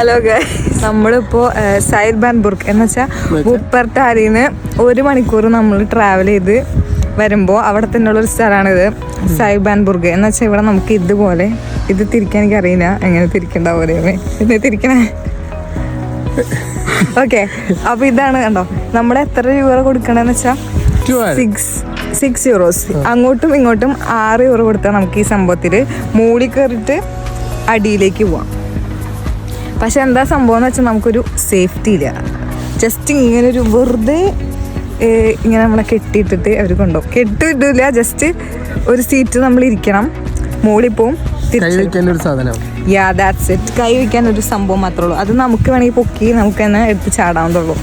Hello guys, നമ്മളിപ്പോൾ side ബാൻബുർഗ് എന്ന് വെച്ചാൽ വുപ്പർട്ടാലിന്ന് 1 മണിക്കൂർ നമ്മൾ ട്രാവൽ ചെയ്ത് വരുമ്പോൾ അവിടെ തന്നെയുള്ളൊരു സ്ഥലമാണിത് സൈഡ് ബാൻബുർഗ് എന്ന് വെച്ചാൽ. ഇവിടെ നമുക്ക് ഇതുപോലെ ഇത് തിരിക്കാൻ എനിക്കറിയില്ല, എങ്ങനെ തിരിക്കണ്ട പോലെ ഇത് തിരിക്കണേ. ഓക്കെ, അപ്പോൾ ഇതാണ് കണ്ടോ, നമ്മൾ എത്ര രൂപ കൊടുക്കണമെന്ന് വെച്ചാൽ 6 യൂറോസ്. അങ്ങോട്ടും ഇങ്ങോട്ടും 6 യൂറോ കൊടുത്താൽ നമുക്ക് ഈ സംഭവത്തിൽ മൂളി കയറിയിട്ട് അടിയിലേക്ക് പോവാം. പക്ഷെ എന്താ സംഭവം എന്ന് വെച്ചാൽ നമുക്കൊരു സേഫ്റ്റി ഇല്ല. ജസ്റ്റ് ഇങ്ങനെ ഒരു വെറുതെ ഇങ്ങനെ നമ്മളെ കെട്ടിയിട്ടിട്ട് അവർ കൊണ്ടുപോകും. കെട്ടിയിട്ടില്ല, ജസ്റ്റ് ഒരു സീറ്റ് നമ്മൾ ഇരിക്കണം, മോളിപ്പോവും. Yeah that's it. കൈ വയ്ക്കാൻ ഒരു സംഭവം മാത്രമേ ഉള്ളൂ. അത് നമുക്ക് വേണമെങ്കിൽ പൊക്കി നമുക്ക് തന്നെ എടുത്ത് ചാടാവുന്നുള്ളൂ.